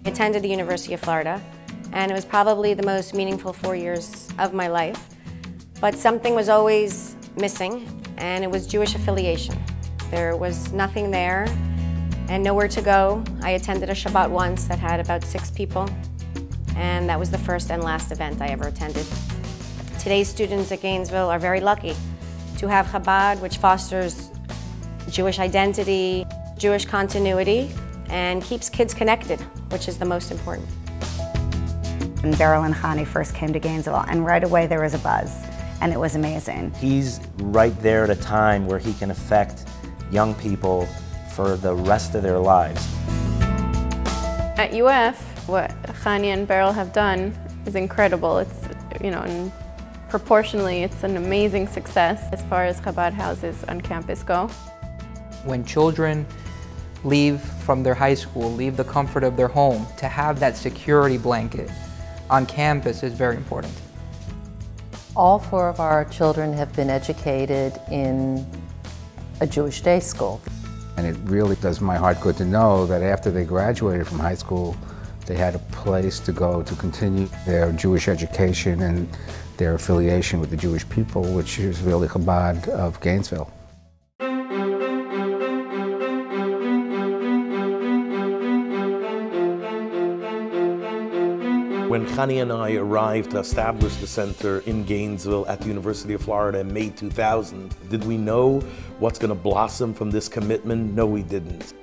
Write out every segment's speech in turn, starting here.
I attended the University of Florida, and it was probably the most meaningful 4 years of my life. But something was always missing, and it was Jewish affiliation. There was nothing there and nowhere to go. I attended a Shabbat once that had about 6 people, and that was the first and last event I ever attended. Today's students at Gainesville are very lucky to have Chabad, which fosters Jewish identity, Jewish continuity, and keeps kids connected, which is the most important. When Beryl and Chani first came to Gainesville, and right away there was a buzz, and it was amazing. He's right there at a time where he can affect young people for the rest of their lives. At UF, what Chani and Beryl have done is incredible. It's, and proportionally, it's an amazing success as far as Chabad houses on campus go. When children leave from their high school, leave the comfort of their home, to have that security blanket on campus is very important. All 4 of our children have been educated in a Jewish day school. And it really does my heart good to know that after they graduated from high school, they had a place to go to continue their Jewish education and their affiliation with the Jewish people, which is really Chabad of Gainesville. When Chani and I arrived to establish the center in Gainesville at the University of Florida in May 2000, did we know what's going to blossom from this commitment? No, we didn't.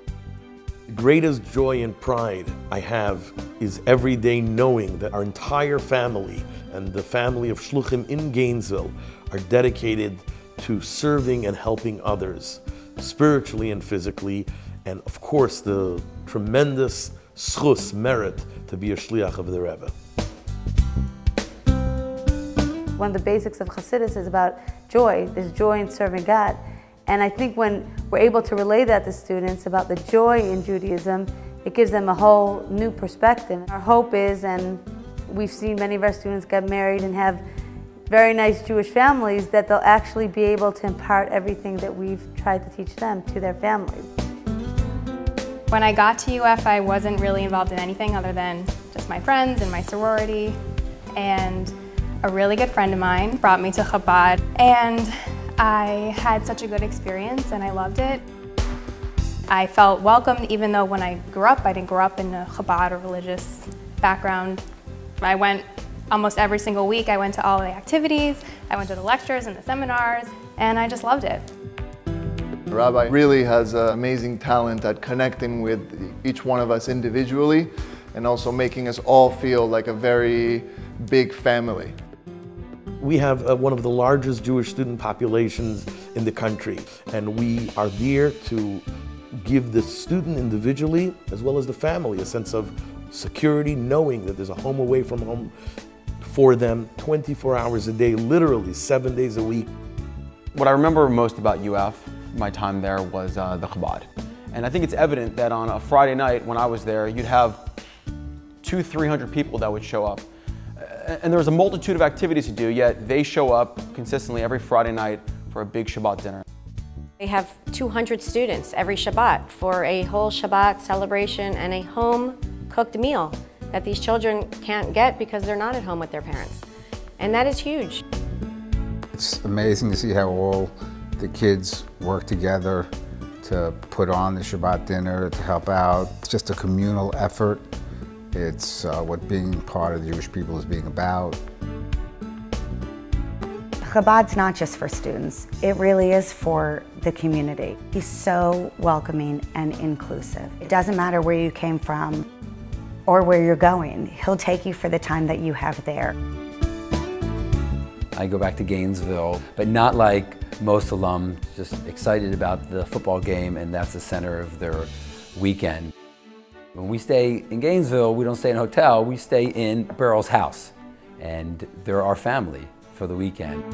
The greatest joy and pride I have is every day knowing that our entire family and the family of Shluchim in Gainesville are dedicated to serving and helping others, spiritually and physically, and of course the tremendous schus, merit, to be a shliach of the Rebbe. One of the basics of Chassidus is about joy. There's joy in serving God. And I think when we're able to relay that to students about the joy in Judaism, it gives them a whole new perspective. Our hope is, and we've seen many of our students get married and have very nice Jewish families, that they'll actually be able to impart everything that we've tried to teach them to their families. When I got to UF, I wasn't really involved in anything other than just my friends and my sorority. And a really good friend of mine brought me to Chabad. And I had such a good experience and I loved it. I felt welcomed even though when I grew up, I didn't grow up in a Chabad or religious background. I went almost every single week. I went to all the activities, I went to the lectures and the seminars, and I just loved it. The rabbi really has an amazing talent at connecting with each one of us individually and also making us all feel like a very big family. We have one of the largest Jewish student populations in the country, and we are there to give the student individually as well as the family a sense of security, knowing that there's a home away from home for them 24 hours a day, literally 7 days a week. What I remember most about UF, my time there, was the Chabad. And I think it's evident that on a Friday night when I was there, you'd have 200-300 people that would show up. And there was a multitude of activities to do, yet they show up consistently every Friday night for a big Shabbat dinner. They have 200 students every Shabbat for a whole Shabbat celebration and a home-cooked meal that these children can't get because they're not at home with their parents. And that is huge. It's amazing to see how all the kids work together to put on the Shabbat dinner, to help out. It's just a communal effort. It's what being part of the Jewish people is being about. Chabad's not just for students, it really is for the community. He's so welcoming and inclusive. It doesn't matter where you came from or where you're going. He'll take you for the time that you have there. I go back to Gainesville, but not like most alums, just excited about the football game, and that's the center of their weekend. When we stay in Gainesville, we don't stay in a hotel, we stay in Beryl's house, and they're our family for the weekend.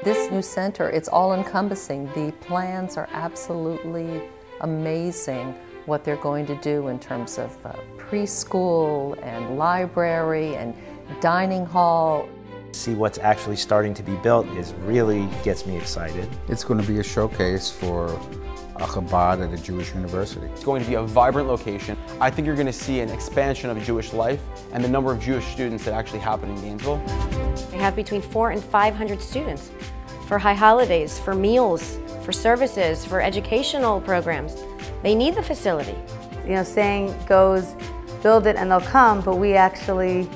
This new center, it's all-encompassing. The plans are absolutely amazing, what they're going to do in terms of preschool and library and dining hall. See what's actually starting to be built really gets me excited. It's going to be a showcase for a Chabad at a Jewish university. It's going to be a vibrant location. I think you're going to see an expansion of Jewish life and the number of Jewish students that actually happen in Gainesville. We have between 400 and 500 students for high holidays, for meals, for services, for educational programs. They need the facility. You know, saying goes, build it and they'll come, but we actually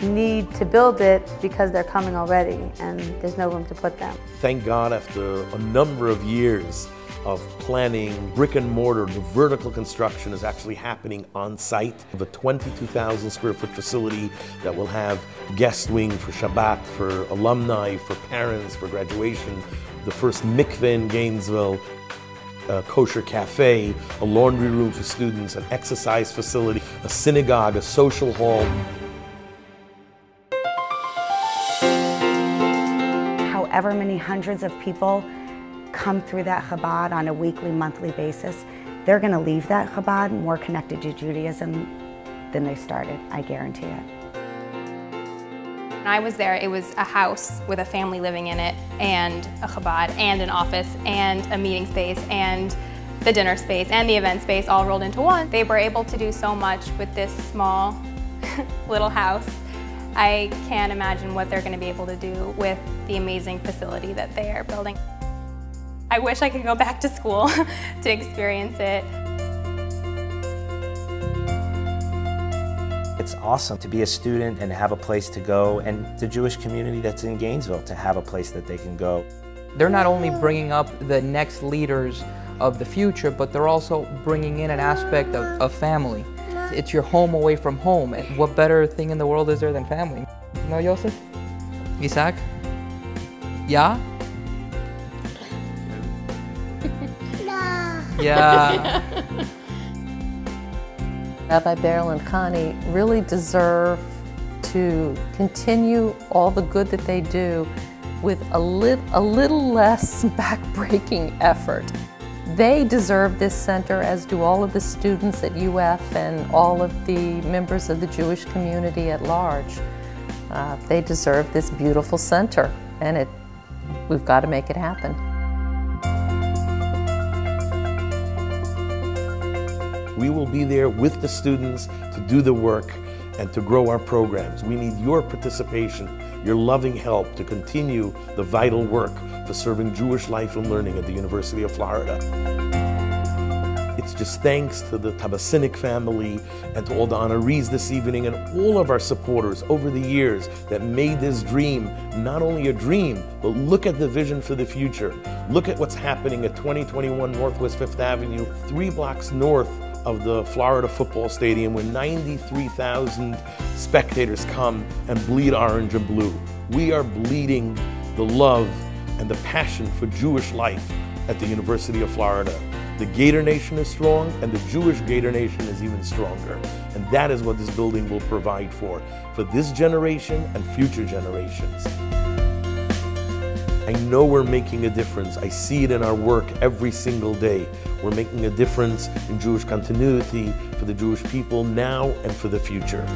need to build it because they're coming already and there's no room to put them. Thank God, after a number of years of planning, brick and mortar, the vertical construction is actually happening on site of a 22,000 square foot facility that will have guest wing for Shabbat, for alumni, for parents, for graduation, the first mikveh in Gainesville, a kosher cafe, a laundry room for students, an exercise facility, a synagogue, a social hall. However many hundreds of people come through that Chabad on a weekly, monthly basis, they're going to leave that Chabad more connected to Judaism than they started, I guarantee it. When I was there, it was a house with a family living in it, and a Chabad, and an office, and a meeting space, and the dinner space, and the event space all rolled into one. They were able to do so much with this small little house. I can't imagine what they're going to be able to do with the amazing facility that they are building. I wish I could go back to school to experience it. It's awesome to be a student and have a place to go, and the Jewish community that's in Gainesville to have a place that they can go. They're not only bringing up the next leaders of the future, but they're also bringing in an aspect of family. It's your home away from home. And what better thing in the world is there than family? You know, Yosef? Isaac? Yeah? Yeah. Rabbi Beryl and Connie really deserve to continue all the good that they do with a little less back-breaking effort. They deserve this center, as do all of the students at UF and all of the members of the Jewish community at large. They deserve this beautiful center, and we've got to make it happen. We will be there with the students to do the work and to grow our programs. We need your participation, your loving help to continue the vital work for serving Jewish life and learning at the University of Florida. It's just thanks to the Tabasinik family and to all the honorees this evening and all of our supporters over the years that made this dream not only a dream, but look at the vision for the future. Look at what's happening at 2021 Northwest 5th Avenue, 3 blocks north of the Florida football stadium, where 93,000 spectators come and bleed orange and blue. We are bleeding the love and the passion for Jewish life at the University of Florida. The Gator Nation is strong, and the Jewish Gator Nation is even stronger. And that is what this building will provide for this generation and future generations. I know we're making a difference. I see it in our work every single day. We're making a difference in Jewish continuity for the Jewish people now and for the future.